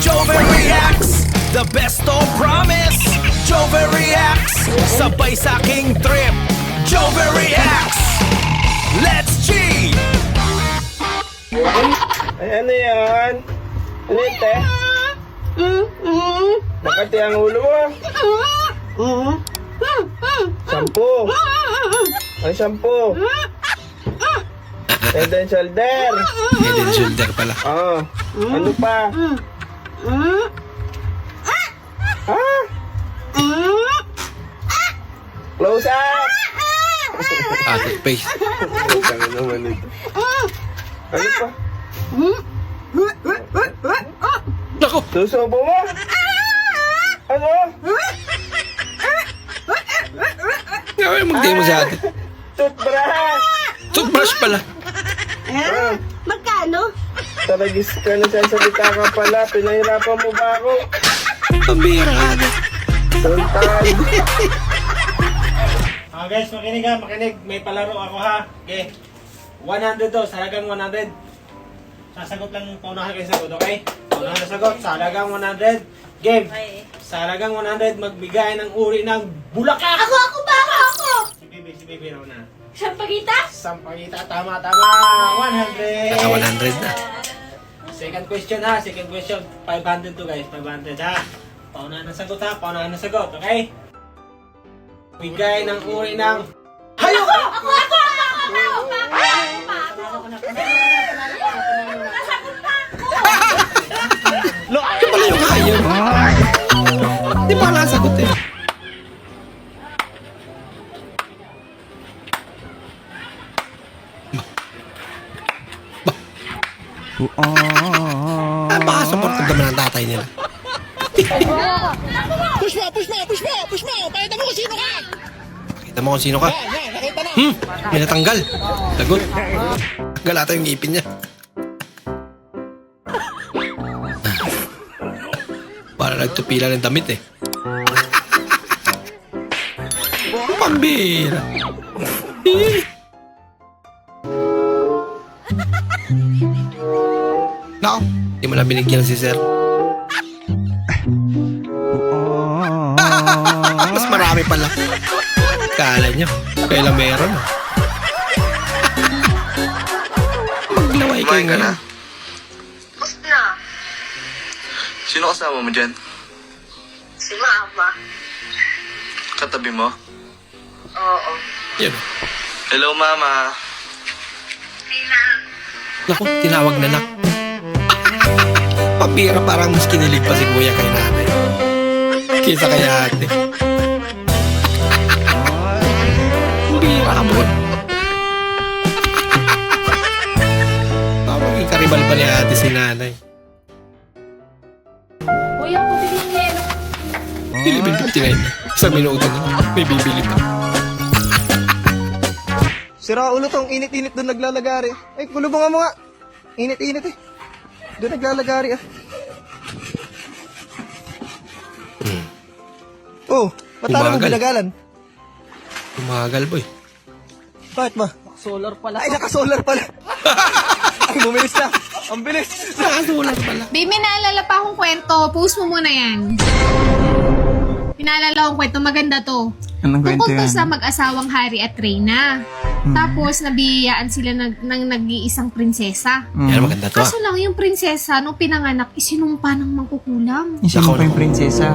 Joven reacts, the best of promise. Joven reacts, sabay sa aking trip. Joven reacts, let's G! Ay, ano yan? Ano yun, te? Makati ang ulo mo. 10. Ay, 10. Head and shoulder. Head and shoulder pala. Oo. Ano pa? Ah? Close up! Attic face. Tanga naman ito. Ano pa? Nako! Susubo mo? Ano? Gawin mag-demo sa atin. Toothbrush! Toothbrush pala. Ah, Magkano? taragis ka na salita ka pala. Pinahirapan mo ba ako? Pambira ka na. Sultan! Guys, makinig ha, makinig. May palaro ako ha. Okay. 100 daw, sa halagang 100. Sasagot lang, paunahan kayo sagot, okay? Paunahan na sagot, sa halagang 100. Game. Sa halagang 100, magbigay ng uri ng bulakak. Ako ba? Ako! Si Bibi raw na. Sampagita? Sampagita, tama. 100. Naka 100 na. Second question ha, second question. 500 to guys, 500 ha. Paunahan na sagot ha, paunahan na sagot, okay? Bigay ng uri ng hayop! Ako! Ito pala yung hayop. Di pa nasagot eh. Baka supported naman ang tatay nila. Push mo! Pakita mo kung sino ka! Kita mo kung sino ka. Yan, nakita na! May natanggal. Lagot. Tanggal ata yung ngipin niya. Para nagtupila ng damit eh. Pambira. Nako, di mo na binigyan si sir. Mas marami pala. Kala niyo, kailan meron. Maglaway kayo Kumain ka na? ngayon. Tapos na. Sino kasama mo dyan? Si Mama. Katabi mo? Oo. Yan. Hello, Mama. Naku, tinawag na nak. Pambira, parang mas kinilig pa si kuya kay nanay. Kisa kay ate. Pambira ka mo. Parang ikaribal pa ni ate si nanay. Kuya, ako bigyan Pilipin 59. Isang minuto na. May bibili pa. Sira ulo tong init-init doon naglalagari. Ay, kulubungan mo nga. Init-init eh. Doon naglalagari ah. Oh, patalo mo Umagal. binagalan. Umagal, boy. Bakit ba? Solar pala. Ay, naka-solar pala. Ay, bumilis na. Ang bilis. Nakasulat pala. Baby, naalala pa akong kwento. Post mo muna yan. Pinaalala akong kwento. Maganda to. Anong Tungkol to sa mag-asawang Harry at Reyna. Tapos, nabiyayaan sila ng nag-iisang prinsesa. Yan, maganda to ah. Kaso lang, yung prinsesa, nung pinanganak, isinumpa ng mangkukulam. Isa Nako, pa yung prinsesa.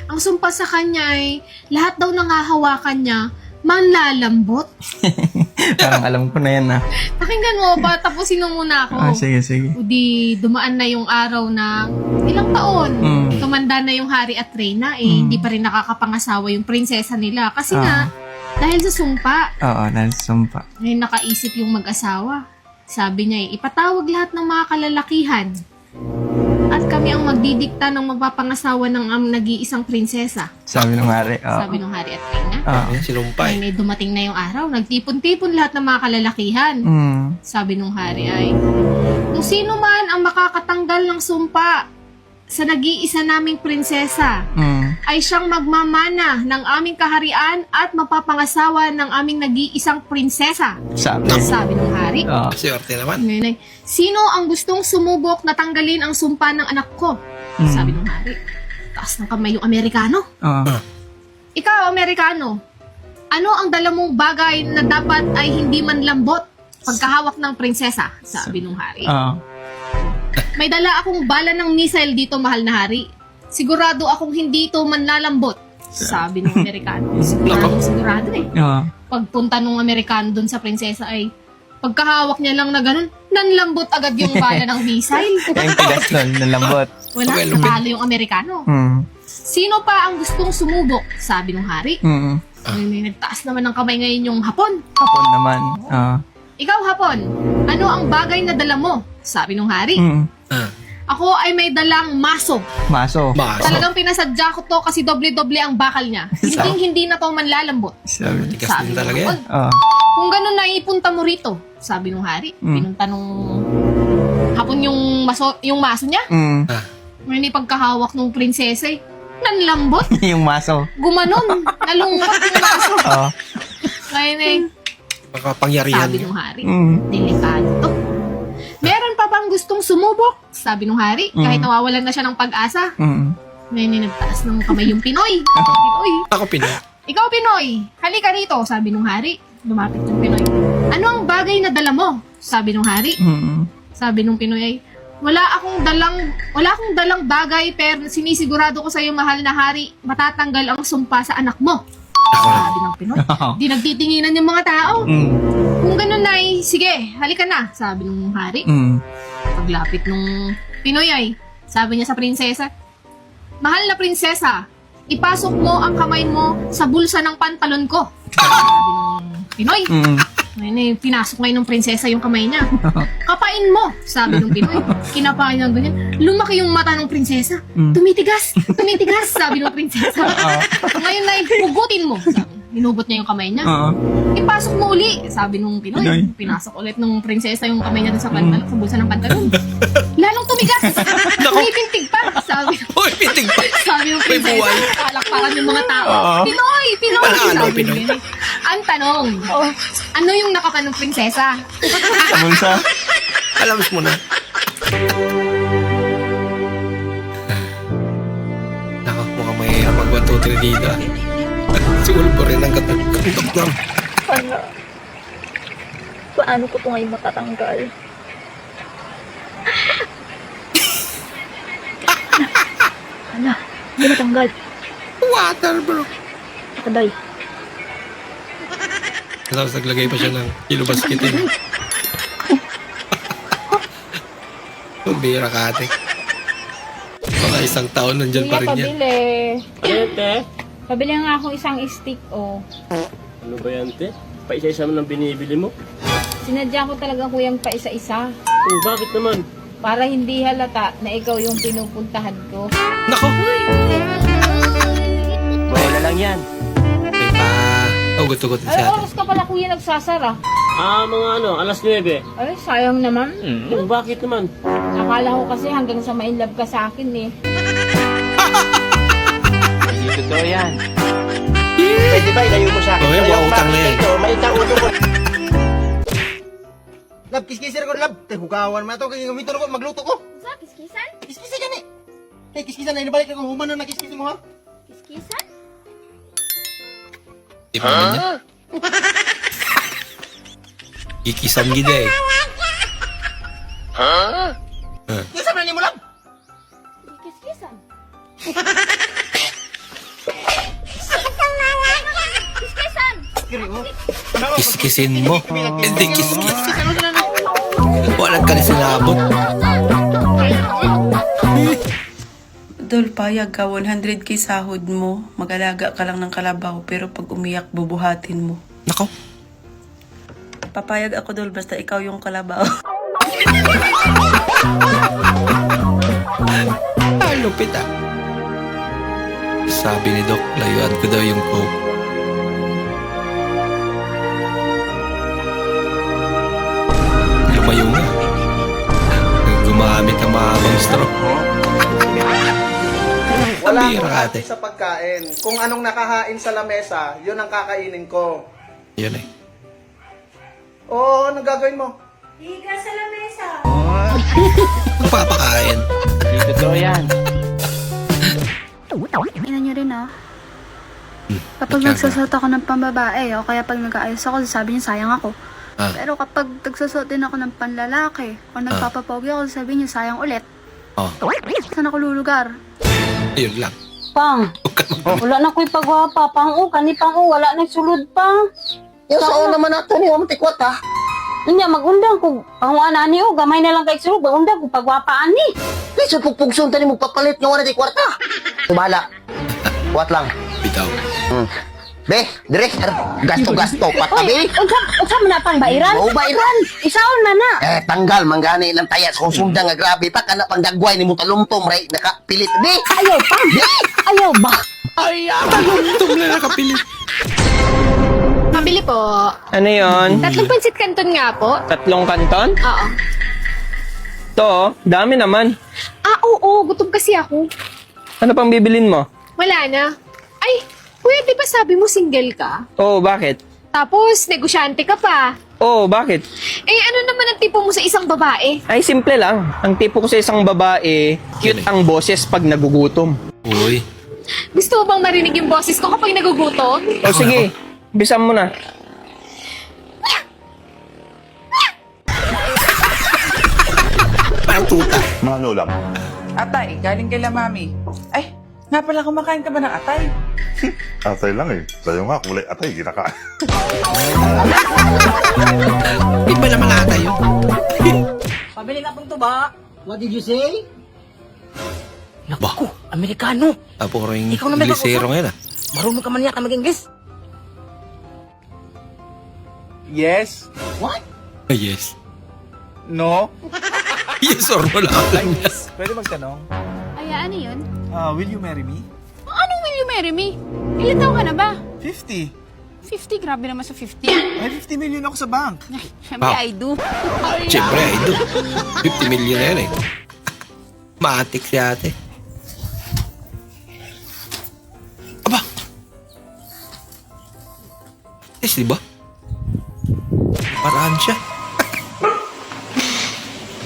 Ang sumpa sa kanya ay, lahat daw nangahawakan niya, manlalambot. Parang alam ko na yan ah. Pakinggan mo ba? Tapusin mo muna ako. Sige. O di, dumaan na yung araw na ilang taon. Tumanda na yung Harry at Reyna, hindi pa rin nakakapangasawa yung prinsesa nila. Kasi nga, dahil sa sumpa, Oo, dahil sumpa. ngayon nakaisip yung mag-asawa. Sabi niya, ipatawag lahat ng mga kalalakihan. At kami ang magdidikta ng magpapangasawa ng nag-iisang prinsesa. Sabi ng hari. Sabi ng Harry at Reyna. Ayan, sinumpay. Ay, dumating na yung araw, nagtipon-tipon lahat ng mga kalalakihan. Sabi nung hari ay, kung sino man ang makakatanggal ng sumpa sa nag-iisa naming prinsesa ay siyang magmamana ng aming kaharian at mapapangasawa ng aming nag-iisang prinsesa. Sabi ng hari. Swerte naman. Ngayon ay, sino ang gustong sumubok na tanggalin ang sumpa ng anak ko? Sabi ng hari. Taas ng kamay yung Amerikano. Ikaw, Amerikano, ano ang dala mong bagay na dapat ay hindi man lambot pagkahawak ng prinsesa? Sabi ng hari. May dala akong bala ng missile dito, mahal na hari. Sigurado akong hindi ito manlalambot. Sabi ng Amerikano. Sigurado eh. Pagpunta ng Amerikano dun sa prinsesa ay pagkahawak niya lang na ganun, nanlambot agad yung bala ng missile. Yung tigas nun, nalambot. Wala, natalo yung Amerikano. Sino pa ang gustong sumubok? Sabi ng hari. May nagtaas naman ng kamay ngayon yung Hapon. Hapon naman. Ikaw, Hapon, ano ang bagay na dala mo? Sabi ng hari. Ako ay may dalang maso. Maso. Talagang pinasadya ko to kasi doble-doble ang bakal niya. Hindi na to manlalambot. Tigas din talaga yan. Kung ganun na ipunta mo rito, sabi ng hari. Pinunta nung Hapon yung maso niya. May pagkahawak ng prinsesa eh. Nanlambot. Yung maso. Gumanon. Nalungkot yung maso. Ngayon eh. Makapangyarihan. Sabi ng hari. Delikado to. Meron pa bang gustong sumubok? Sabi ng hari. Kahit nawawalan na siya ng pag-asa. Ngayon nagtaas ng kamay yung Pinoy. Pinoy. Ako Pinoy. Ikaw, Pinoy. Halika rito. Sabi ng hari. Lumapit yung Pinoy. Ano ang bagay na dala mo? Sabi ng hari. Sabi ng Pinoy ay, wala akong dalang bagay pero sinisigurado ko sa iyo, mahal na hari, matatanggal ang sumpa sa anak mo. Sabi ng Pinoy. Di nagtitinginan yung mga tao. Kung ganun na sige, halika na, sabi ng hari. Paglapit nung Pinoy ay, sabi niya sa prinsesa, mahal na prinsesa, ipasok mo ang kamay mo sa bulsa ng pantalon ko. Sabi ng Pinoy. Ngayon pinasok ngayon ng prinsesa yung kamay niya. Kapain mo, sabi ng Pinoy. Kinapain niya ganyan. Lumaki yung mata ng prinsesa. Tumitigas, sabi ng prinsesa. Ngayon na hugutin mo. Hinubot niya yung kamay niya. Ipasok mo uli, sabi nung Pinoy. Pinasok ulit ng prinsesa yung kamay niya dun sa pantalon, sa bulsa ng pantalon. Lalong tumigas. Tumipintig pa, sabi. Uy, pitig pa. Sabi ng prinsesa. Palakpakan yung mga tao. Pinoy, sabi ng Pinoy. Ang tanong, ano yung nakapan ng prinsesa? Bulsa. Alam mo na. Nako, mukhang mahirap mag 1, 2, 3 dito. Siguro po rin ang katok lang. Paano ko ito ngayon matatanggal? Hindi matanggal. Water, bro. Nakaday. Tapos naglagay pa siya ng kilo basketin. Bira ka ate. Baka 1 taon nandyan pa rin yan. Pabili nga ako isang stick, Ano ba yan, te? Pa-isa-isa mo nang binibili mo? Sinadya ko talaga kuyang pa isa-isa. Bakit naman? Para hindi halata na ikaw yung pinupuntahan ko. Nako! Wala lang yan. May pa... Ugot-ugot Ay, si ate. oras ka pala kuya nagsasara. Mga alas 9. Ay, sayang naman. Bakit naman? Akala ko kasi hanggang sa ma-inlove ka sa akin eh. Hindi totoo yan. Pwede ba ilayo mo sa akin? Oh, yan, mga utang na yan. May taulo ko. Lab, kiskisir ko, lab. Hugawan mo ito. Gamito ko, magluto ko. Sa kiskisan? Kiskisir yan kiskisan na. Inabalik ko. Human na kiskisir mo, ha? Kiskisan? Di pa naman niya. Ikisan gida eh. Kisan na niyo mo, lab. Kiskisan? Kiri mo. Kiskisin mo. Hindi kiskis. Walang ka na sinabot. Dol, payag ka, 100k sahod mo. Mag-alaga ka lang ng kalabaw, pero pag umiyak, bubuhatin mo. Nako. Papayag ako, Dol, basta ikaw yung kalabaw. Lupit ah. Sabi ni Doc, layuan ko daw yung coke. Lumayo nga. Gumamit ang mahabang straw. Wala Bira akong ka, ate. hati sa pagkain. Kung anong nakahain sa lamesa, yun ang kakainin ko. Yun eh. Oo, anong gagawin mo? Magpapakain. Ina nyo rin ah. Kapag nagsusot ako ng pambabae o kaya pag nag-aayos ako, sabi niyo sayang ako. Ah. Pero kapag nagsusot din ako ng panlalaki o nagpapapogi ako, sabi niyo sayang ulit. Oh, Saan ako lulugar? yun lang. Pang, wala na ko'y pagwapa. Pang, kani pang, wala na sulod pang. Yung sa naman nato ni Omtikwat ha. Hindi, magundang ko. Panguana ni, gamay na lang kay sulod. Magundang ko pagwapaan ni. Please, pugpugsun tani mo papalit nga wala di kwarta. Tumala. Kuwat lang. Bitaw. Be, direk, gasto-gasto, patabi. Unsa man na pang bairan? Oo, bairan. Isaon man na. Tanggal, manggani ng tayas. Kung sundan nga grabe pa, kana pang dagway ni mo talumpong, right? Nakapilit. Be! Ayaw pang. Ayaw ba? Tumla na kapilit. Pabili po. Ano yon? 3 pansit canton nga po. 3 kanton? Oo. To, dami naman. Oo, gutom kasi ako. Ano pang bibilin mo? Wala na. Ay, kuya, di ba sabi mo single ka? Oo, bakit? Tapos, negosyante ka pa. Oo, bakit? Eh, ano naman ang tipo mo sa isang babae? Ay, simple lang. Ang tipo ko sa isang babae, cute ang boses pag nagugutom. Uy. Gusto mo bang marinig yung boses ko kapag nagugutom? O sige, bisan mo na. Parang tuta. Atay, galing kay la mami. Ay, nga pala kumakain ka ba ng atay? Atay lang eh. Sa'yo nga, kulay atay, kinakain. Di ba naman ata yun? Pabili ka pang tuba. What did you say? Naku, Amerikano. puro yung Ikaw naman glisero ngayon ah. Marunong ka man yata mag-English. Yes? Yes. No? Yes or no lang. Yes. Pwede magtanong? Ay, ano yun? Will you marry me? Anong will you marry me? Ilan taon ka na ba? 50. 50? Grabe naman sa 50. May 50 million ako sa bank. Siyempre, Wow. I do. Siyempre, I do. 50 million na yan eh. Matik si ate. Aba! Yes, di ba? Paraan siya.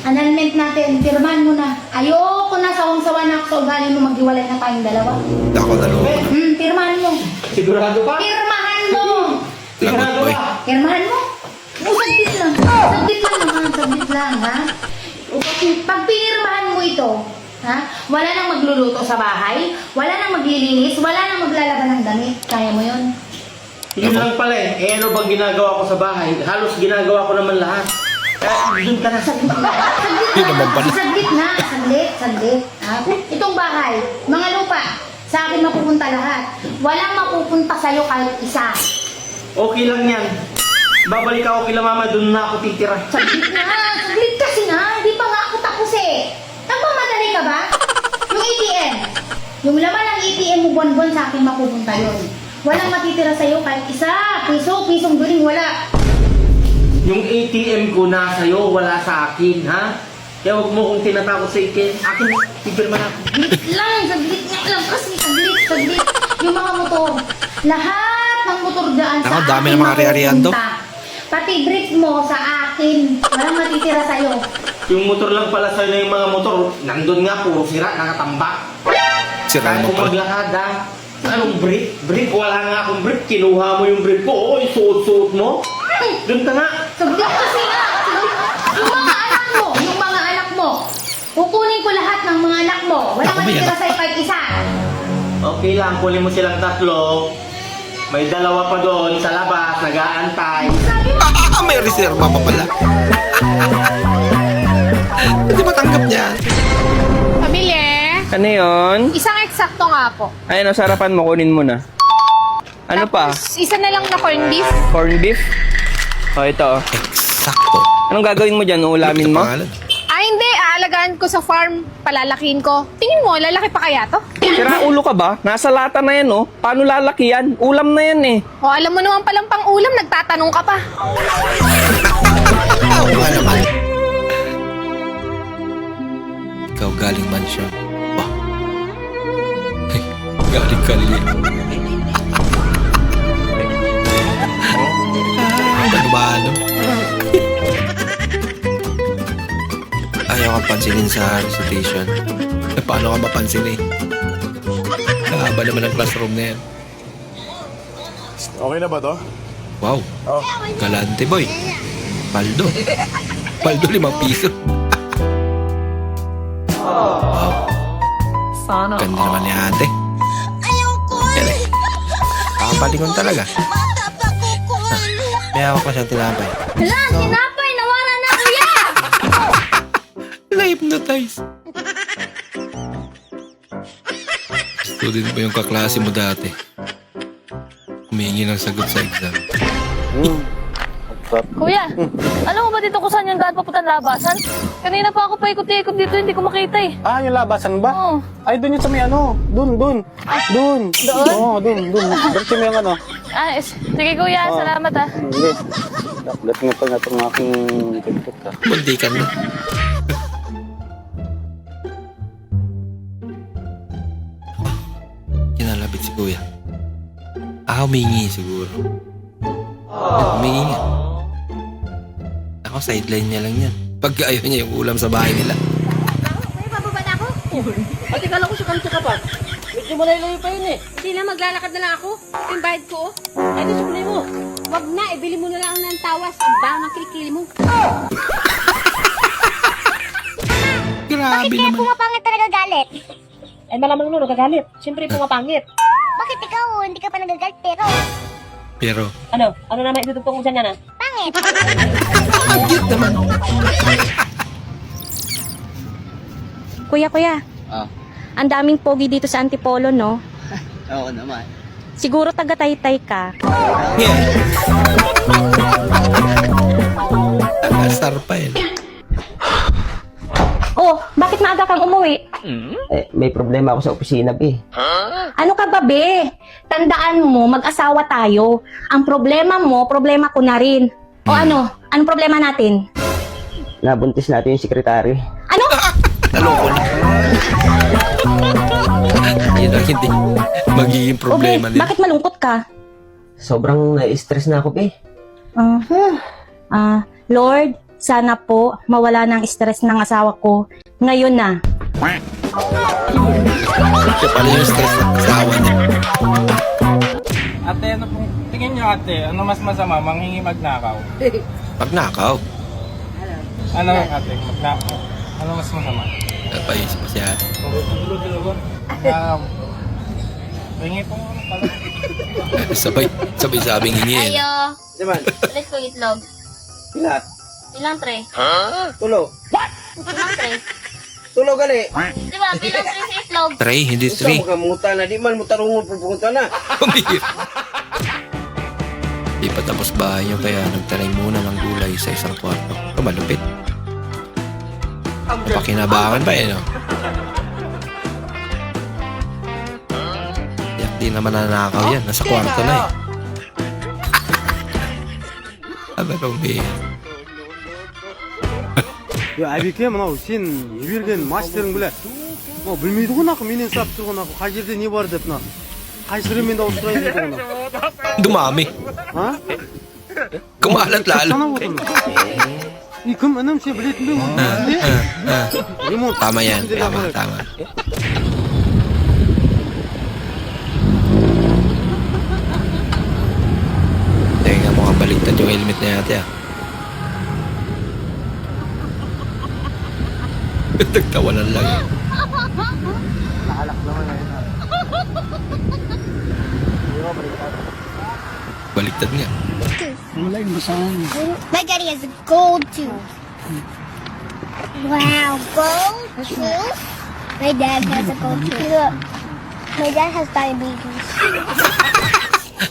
Annulment natin, pirmahan mo na. Ayoko na sawang-sawa na ako sa ugali mo, maghiwalay na tayong dalawa. Ako na loob. Pirmahan mo. Sigurado ka? Pirmahan mo! Lagot boy. Pirmahan mo? Saglit lang. Saglit lang naman, saglit lang, ha? Pag pinirmahan mo ito, ha? Wala nang magluluto sa bahay, wala nang maglilinis, wala nang maglalaban ng damit. Kaya mo yun? Yun lang pala eh. Eh ano bang ginagawa ko sa bahay? Halos ginagawa ko naman lahat. Doon ka na sa... Yun naman pala. Saglit na, saglit. Ha? Itong bahay, mga lupa, sa akin mapupunta lahat. Walang mapupunta sa'yo kahit isa. Okay lang yan. Babalik ako kila mama, doon na ako titira. Saglit kasi nga, hindi pa nga ako tapos eh. Nagmamadali ka ba? Yung ATM, yung laman ng ATM mo buwan-buwan sa akin mapupunta yun. Walang matitira sa'yo kahit isa, pisong duling wala. Yung ATM ko nasa iyo, wala sa akin, ha? Kaya huwag mo kong tinatakot sa ATM. Akin, pipirma na ako. Saglit nga lang kasi, saglit. Yung mga motor, lahat ng motor dyan sa Ako, akin dami ng mga ari-arian to. mapupunta. Pati brick mo sa akin, walang matitira sa'yo. Yung motor lang pala sa'yo na yung mga motor, nandun nga, puro sira, nakatambak. Sira Kaya mo kung pala. maglakad, ha? Anong brick? Brick? Wala nga akong brick. Kinuha mo yung brick ko. Oo, isuot-suot mo. Doon ka nga. Saglit kasi nga. Yung mga anak mo. Kukunin ko lahat ng mga anak mo. Walang Ako, may matitira anak. sa'yo kahit isa. Okay lang, kunin mo silang tatlo. May dalawa pa doon sa labas, nag-aantay. Sabi mo, May reserva pa pala. Hindi matanggap niya. Pabili. Ano yon? Isang eksakto nga po. Ayun, ang sarapan mo, kunin mo na. Ano pa? Tapos, isa na lang na corned beef. Corned beef? O, ito. Sakto. Anong gagawin mo dyan? Uulamin mo? Pangalan. Hindi. Aalagaan ko sa farm. Palalakihin ko. Tingin mo, lalaki pa kaya to? Sira ulo ka ba? Nasa lata na yan, oh. Paano lalaki yan? Ulam na yan, eh. O, alam mo naman palang pang ulam, nagtatanong ka pa. Oo nga naman. Ikaw galing mansyon. Bah. Ay, Galing kali. Bano-bano. Ayaw kang pansinin sa recitation. Paano ka mapansin eh? Kahaba naman ang classroom na yan. Okay na ba to? Wow. Galante boy. Paldo. Paldo 5 piso. Wow. Ganda naman ni ate. Yan eh. Kakapalingon talaga. May hawak pa siyang tinapay. Hala, tinapay! Nawala na, kuya! Na-hypnotize. Student ba yung kaklase mo dati? Humingi ng sagot sa exam. Kuya, alam mo ba dito kung saan yung daan papuntang labasan? Kanina pa ako paikot-ikot dito, hindi ko makita eh. Ah, yung labasan ba? Oo. Ay, doon yung sa may ano. Doon. Doon? Oo, doon. Diretso mo yung ano. Ah, sige kuya, salamat ah. Hindi. Dapat nga pa nga itong aking tiktok ka. Bundi ka na. Kinalabit si kuya. Humingi siguro. Humingi nga. Ako, sideline niya lang yan. Pag ayaw niya yung ulam sa bahay nila. Kuya, bababa na ako? Pati kala ko sa kanto ka pa. Medyo malayo pa yun eh. Hindi na, maglalakad na lang ako. Yung bayad ko, Ay, di sukulay mo. wag na, ibili mo na lang ng tawas. Ang baho ng kilikili mo. Grabe naman. pumapangit talaga galit? Ay, malamang mo, nagagalit. Siyempre, pumapangit. Bakit ikaw, hindi ka pa nagagalit, pero Pero, Ano? Ano naman itutugtong ko dyan yan ah? pangit. ang cute naman. Kuya. Ang daming pogi dito sa Antipolo, no? Oo naman. Siguro taga-Taytay ka. Yeah. Tagastar pa eh. Oh, bakit maaga kang umuwi? May problema ako sa opisina, be. Ano ka ba, be? Tandaan mo, mag-asawa tayo. Ang problema mo, problema ko na rin. O ano? Anong problema natin? Nabuntis natin yung sekretary. Ano? Naloko na. Yun ang hindi magiging problema nila. Bakit malungkot ka? Sobrang na-stress na ako, be. Lord, sana po mawala ng stress ng asawa ko ngayon na. Siya pala yung stress ng asawa niya. Ate, ano pong tingin niyo ate? Ano mas masama? Manghingi magnakaw? Magnakaw. Ano ate? Magnakaw? Ano mas masama? Napaisip pa siya. Hingi po ano pala. Sabay sabing hingin. Ayo, Diman, ulit ko itlog. ilat. Ilang tray? Tulo. Ilang tray? Tulo gali. Diba, bilang tray sa itlog? Three, hindi Isa three. mo ka muta na, di man mo tarungon pupunta na. Pumihir. Di pa tapos bahay niyo kaya nagtaray muna ng gulay sa isang kwarto. Malupit. Pakinabangan pa eh, no? Yak, di naman nanakaw yan. Nasa kwarto na eh. Abalong bihir. 야, 아비케 мынау сен не берген мастерің біле. Мынау білмейді ғой нақы менен сұрап тұр ғой нақы. Қай жерде не бар деп мына. Қайсыры мен ауыстырайын дейді ғой нақы. Dumami. А? Kumalat lalo. Санап отырмын. И кім інім сен білетін бе? Ремонт. Tama yan. Tama. Teka mo nga baliktad yung helmet na yate ah. Nagtawanan lang yun. Baliktad nga. My daddy has a gold tooth. Wow, gold tooth? My dad has a gold tooth. Look, my dad has diabetes.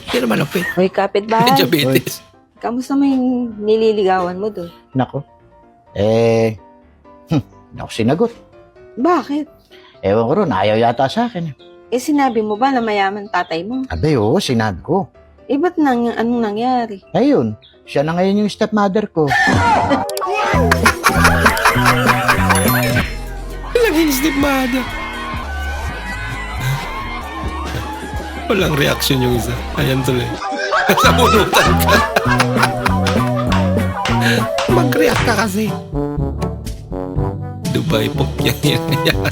Hindi naman lapit. Hoy, kapitbahay. Diabetes. Kamusta mo yung nililigawan mo doon? Nako. Hindi ako sinagot. Bakit? Ewan ko ron, ayaw yata sa akin. Sinabi mo ba na mayaman tatay mo? Abe, oo, sinabi ko. Ba't anong nangyari? Ayun, siya na ngayon yung stepmother ko. Laging stepmother. Walang reaction yung isa. Ayan tuloy. Sabunutan ka. Mag-react ka kasi. Dubai Pop yan yata.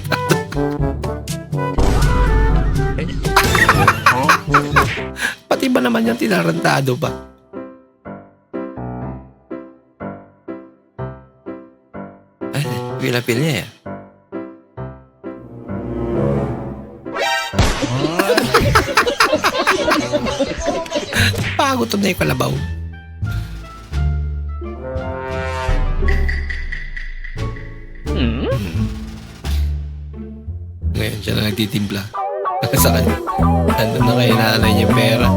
Pati ba naman yung tinarantado pa? Ay, pila-pil niya eh. Pagutom na yung kalabaw. Ngayon siya na nagtitimpla. Sa kanya. Andun na kayo nanay niya yung pera.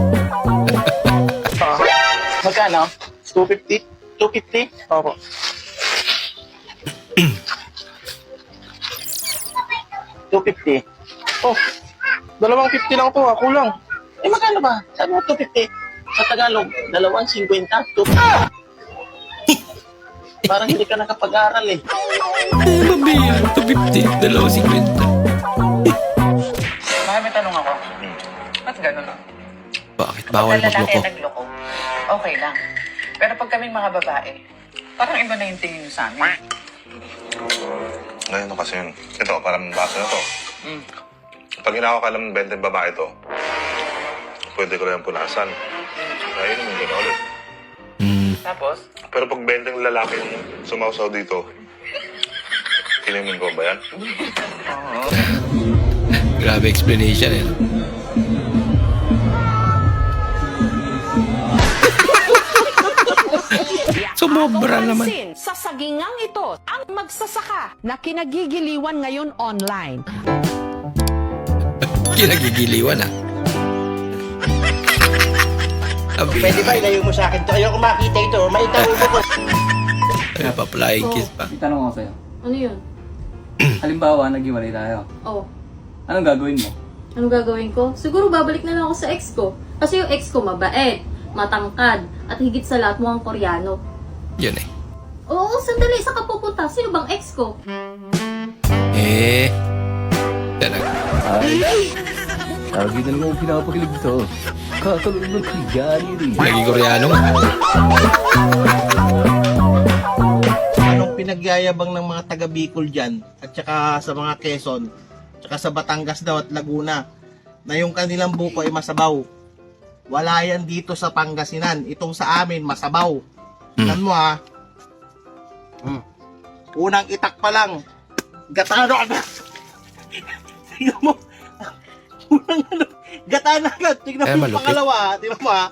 Magkano? 250? 250? Opo. $250. Oh, 250 lang to, kulang. Eh, magkano ba? Sabi mo 250. Sa Tagalog, 250. Parang hindi ka nakapag-aral eh. Mabiyar, 250, 250. May tanong ako. Ba't gano'n? Bakit bawal magloko? nagloko, okay lang. Pero pag kaming mga babae, parang iba na yung tingin nyo sa amin. Ngayon kasi yun. Ito, parang baso na to. Pag ginagawa ka lang ng 20 babae to, pwede ko lang punasan. Kaya yun naman gano'n ulit. Tapos, Pero pag 20 lalaki yung sumausaw dito, kilimin ko ba yan? Grabe explanation eh. Sumobra naman. Sa sagingang ito, ang magsasaka na kinagigiliwan ngayon online. Kinagigiliwan ah. Pwede ba ilayo mo sa akin to? Ayoko makita ito. Maitaw mo ko. Ay, pa-flying kiss pa. Tanong ako sa'yo. Ano yun? Halimbawa, naghiwalay tayo. Oh. Anong gagawin mo? Anong gagawin ko? Siguro babalik na lang ako sa ex ko. Kasi yung ex ko mabait, matangkad, at higit sa lahat mukhang Koreano. Yun eh. Oo, sandali. Saan ka pupunta? Sino bang ex ko? Eh. Talaga. Ay, lagi na lang akong pinapakilig dito. Kakalunod ng kulyari rin. Naging Koreano nga. Anong pinagyayabang ng mga taga Bicol dyan, at saka sa mga Quezon, tsaka sa Batangas daw at Laguna, na yung kanilang buko ay masabaw. Wala yan dito sa Pangasinan. Itong sa amin, masabaw. Tignan mo ha. Unang itak pa lang. Gatano agad. Tignan mo. Unang ano. Gatano agad. Tignan mo yung pangalawa ha. Tignan mo ha.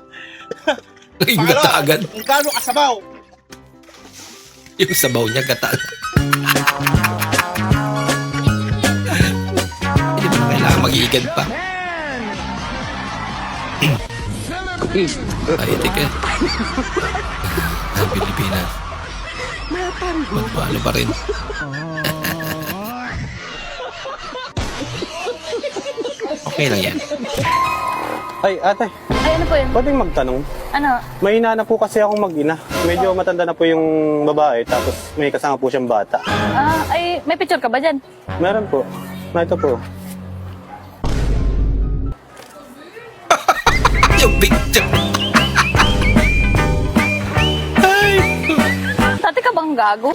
Naging gata agad. Ang gano kasabaw. Yung sabaw niya gata. Hindi mo na kailangan mag-iigad pa. Ay, teka. Ang Pilipinas. Magpalo pa rin. Okay lang yan. Ay, ate. Ay, ano po yun? Pwedeng magtanong? Ano? May ina na po kasi akong mag-ina. Medyo matanda na po yung babae, tapos may kasama po siyang bata. Ay, may picture ka ba dyan? Meron po. Ito po. Yung picture. Dati ka bang gago?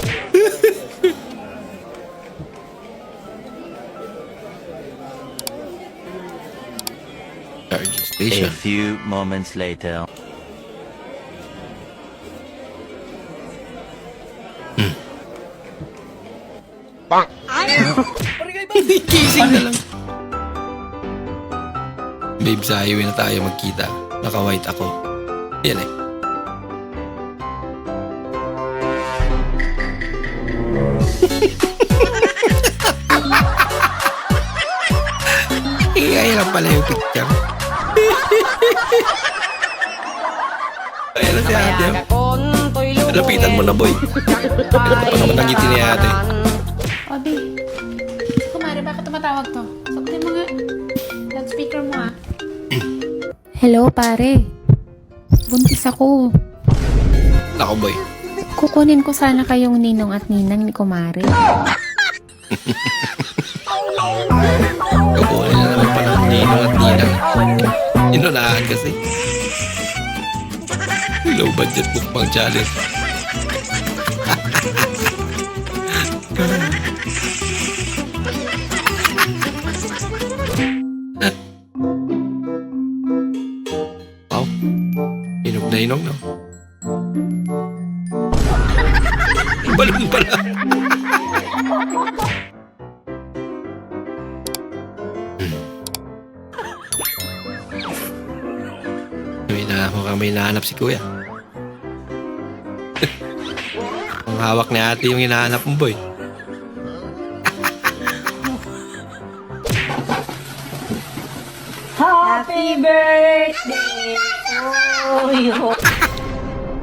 Charging station. A few moments later. Kising na lang. Babe, sa highway na tayo magkita. Naka-white ako. Yan eh. Kaya lang pala yung picture. Ayan na si ate. Lapitan mo na, boy. Nakapatangiti ni ate. Obi. Kumari, bakit tumatawag to? Sagutin mo nga. Loudspeaker mo ah. Hello, pare. Buntis ako. Nako, boy. Kukunin ko sana kayong ninong at ninang ni Kumari. Kukunin na naman pala. Ninong at Ninang. Inunahan kasi. Low budget mukbang challenge. Wow. Inog na inog, no? Balon pala. Mukhang may hinahanap si kuya. Ang hawak ni ate yung hinahanap mo, boy. Happy birthday to you.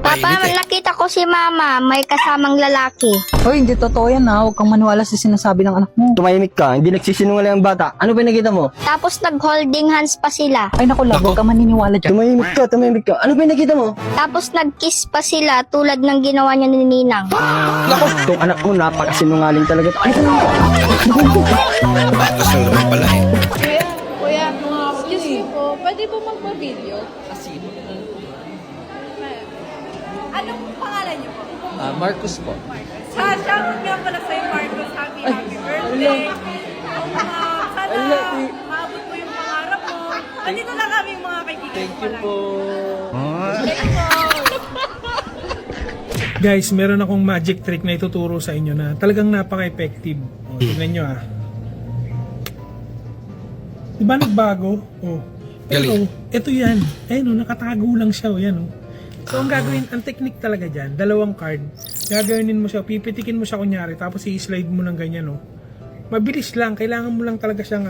Papa, nakita ko si Mama, may kasamang lalaki. Hoy, hindi totoo yan ha. Huwag kang maniwala sa sinasabi ng anak mo. Tumahimik ka, hindi nagsisinungaling ang bata. Ano ba nakita mo? Tapos nag-holding hands pa sila. Ay naku lang, huwag kang maniniwala dyan. Tumahimik ka. Ano ba nakita mo? Tapos nag-kiss pa sila tulad ng ginawa niya ni Ninang. Naku, itong anak mo napakasinungaling talaga. Ano ka naman? Batas lang naman pala eh. Kuya, excuse me po, pwede po magpa-video? Anong pangalan niyo po? Marcos po. Sasha, nga pala sa'yo, Marcos. Happy birthday. Sana maabot mo yung pangarap mo. Andito lang kami mga kaibigan. Thank you po. Guys, meron akong magic trick na ituturo sa inyo na talagang napaka-effective. O, tignan nyo ah. Diba nagbago? Oh. Pero, ito yan. Ayun o, nakatago lang siya o, yan o. So, ang gagawin, ang technique talaga dyan, dalawang card, gagawinin mo siya, pipitikin mo siya kunyari, tapos i-slide mo ng ganyan, no? Mabilis lang, kailangan mo lang talaga siyang,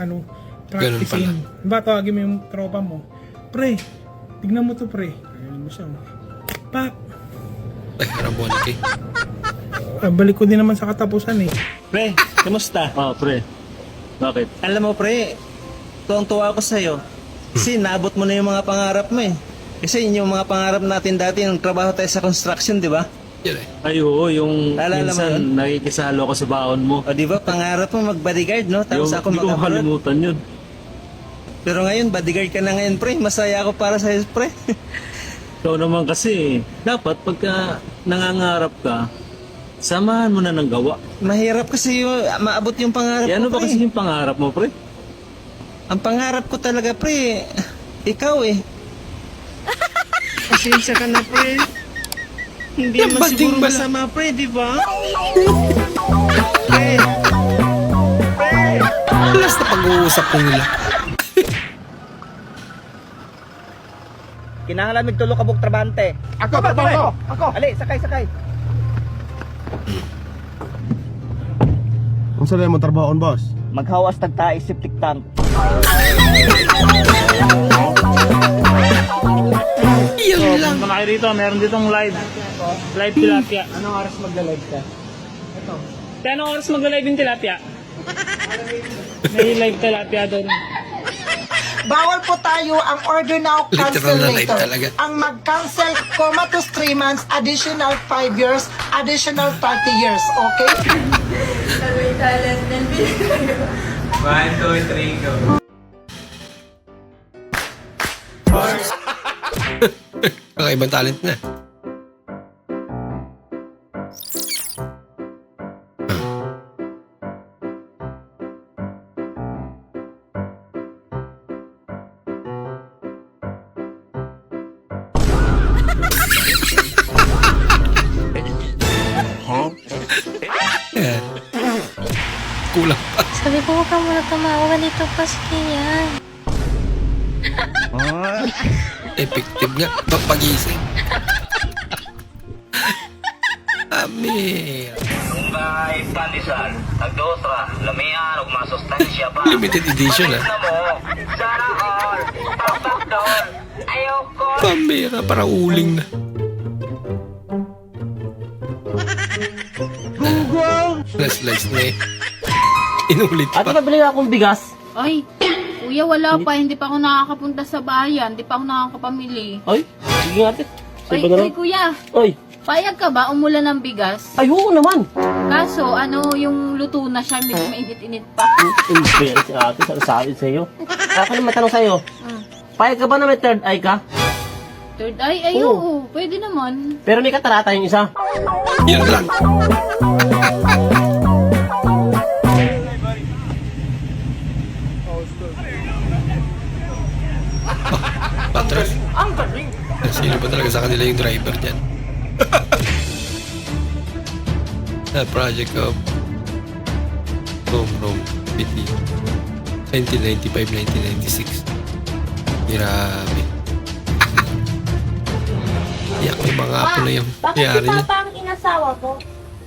practicein. Diba, tawagin mo yung tropa mo, pre, tignan mo to, pre. Ayun mo siya, pap. Ay, harabonik eh. Balik ko din naman sa katapusan eh. Pre, kamusta? Pre. Bakit? Alam mo pre, tuwang-tuwa ako sa'yo. Kasi naabot mo na yung mga pangarap mo eh. Kasi yun yung mga pangarap natin dati, yung trabaho tayo sa construction, di ba? Yan eh. Ay, oo, yung Alala mo minsan yun? nakikisalo ako sa baon mo. O di ba, pangarap mo mag-bodyguard, no? Tapos ako Hindi ko mag-abroad. makalimutan yun. Pero ngayon, bodyguard ka na ngayon, pre. Masaya ako para sa'yo, pre. Ikaw naman kasi, dapat pagka nangangarap ka, samahan mo na ng gawa. Mahirap kasi yung maabot yung pangarap Ano ko, ba pre. kasi yung pangarap mo, pre? Ang pangarap ko talaga, pre, ikaw eh. Pasensya ka na, pre. Hindi naman siguro masama, pre, di ba? Pre. Alas na pag-uusap ko nila. Kinahanglan magtulo ka buk trabante. Ako. Ali, sakay. Ang sabi mo trabahoon, boss? Maghawas tagtae septic tank. Yan lang. Kung kayo dito, meron ditong live tilapia. Anong oras magla-live ka? Ito. Anong oras magla-live yung tilapia? May live tilapia doon. Bawal po tayo ang order now cancel Literal na live later. talaga. Ang mag-cancel, comatose 3 months, additional 5 years, additional 30 years, okay? Talent din. 1, 2, 3, go. Kakaibang talent na. Kulang pa. Sabi ko, huwag ka muna tumawa, ganito kasi yan. Effective nga. Pagising. Amir. Tunggay, pandesal, nagdosra, lamian, ug masustansya pa. Limited edition Na mo, sana all, pakdol, ayoko. Pambira, parang uling na. Na-slice na eh. Inulit pa. Ate, pabili akong bigas. Ay, kuya, wala pa. Hindi pa ako nakakapunta sa bayan. Hindi pa ako nakakapamili. Ay, sige ate. Ay, kuya. Ay. Payag ka ba umulan ng bigas? Ay, oo naman. Kaso, yung luto na siya, medyo mainit-init pa. Ang si ate, sabi sa'yo. ako naman tanong sa'yo. Payag ka ba na may third eye ka? Third eye? Ay, oo. Pwede naman. Pero may katarata yung isa. Yan lang. Patras. Ang galing! Sino ba talaga sa kanila yung driver dyan? Project of Rome City 1995-1996. Grabe. Iyak may mga apo na yung Bakit nangyari si niya. Papa ang inasawa ko?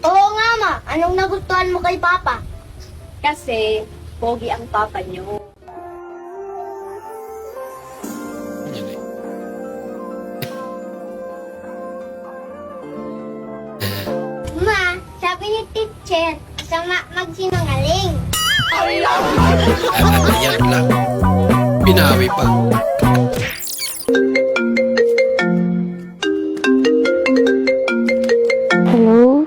Oo nga, Ma. Anong nagustuhan mo kay Papa? Kasi, pogi ang Papa niyo. Ma, sabi ni teacher, sama magsinungaling. Yan lang. Pinawi pa. Hello?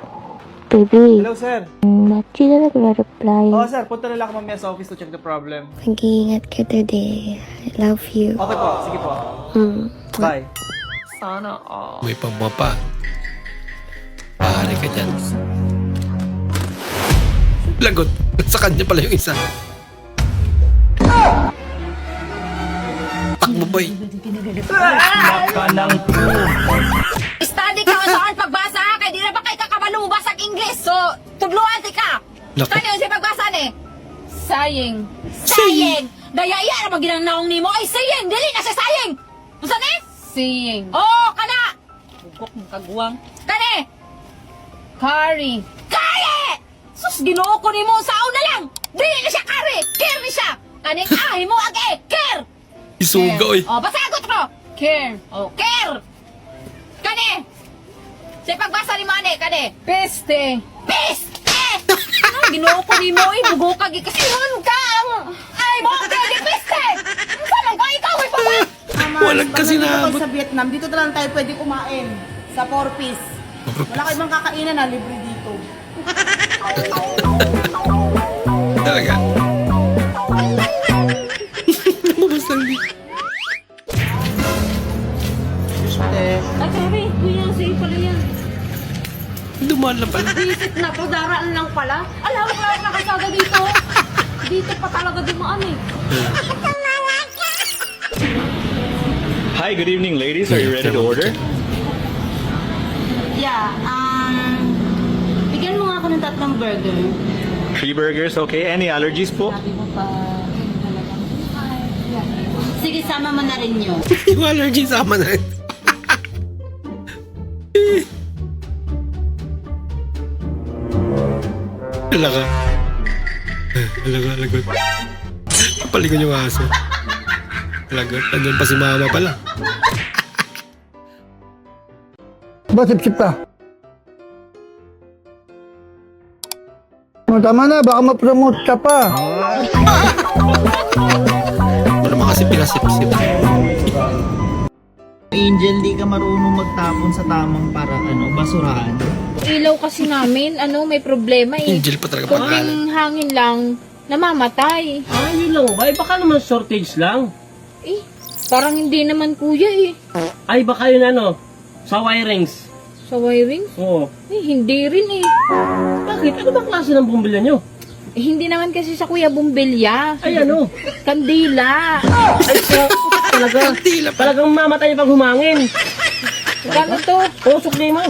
Baby. Hello, sir. Ba't di na nagre-reply? Oh, sir. Punta na lang ako mamaya sa office to check the problem. Mag-iingat ka today. I love you. Okay po. Sige po. Bye. Sana all. May pamapa. Pare ka dyan. Lagot. Sa kanya pala yung isa. Takbo boy. Study ka saan pagbasa kay di na ba kay kakamalubas ang English. So, tudluan ti ka. Naku. Kanya si pagbasa ni. Saying. Saying. Dayaya na maginanaong nimo ay saying. Dili na sa saying. Usa ni? Saying. Oh, kana. Bugok mo kagwang. Kani. Curry. Curry! Sus, ginoo ko nimo sa na lang. Dili na siya curry. Care ni siya. Kaning ahi mo agi. Care. Isuga oy. Oh, pasagot ko. Care. Oh, care. Kani. Sa pagbasa ni Mane, kani. Peste. Peste! Ginoo ko ni mo, bugo ka kasi nun ka. Ay, mo ka di peste. Saan ka ikaw ay papa? Walang kasi naabot. Sa Vietnam, dito na lang tayo pwede kumain. Sa 4-piece. Wala kayo bang kakainan na libre dito. Talaga. Lumabas lang di. Ay, sorry. Kuya, sa'yo pala yan. Dumaan lang pala. Visit na po, daraan lang pala. Alam ko lang nakasada dito. Dito pa talaga dumaan eh. Hi, good evening, ladies. Are you ready to order? Yeah, bigyan mo nga ako ng 3 burger. 3 burgers, okay. Any allergies po? Sige, sama mo na rin yun. Yung allergy sama na rin. Alaga. Alagot. Palingon yung aso. Alagot. Andun pa si mama pala. Ba, sip-sip ka? Tama na, baka ma-promote ka pa. Ano naman kasi pinasip-sip. Angel, di ka marunong magtapon sa tamang basurahan. Ilaw kasi namin, may problema eh. Angel pa talaga pangalan. Kunting hangin lang, namamatay. Ay, yun lang ba? Baka naman shortage lang. Eh, parang hindi naman kuya eh. Ay, baka yun sa wirings. Sa wiring? Oo. Eh, hindi rin eh. Bakit? Ano ba klase ng bumbilya nyo? Eh, hindi naman kasi sa kuya bumbilya. Ay, ano? Kandila. Ay, talagang mamatay pag humangin. Gano'n to? Usok di mo.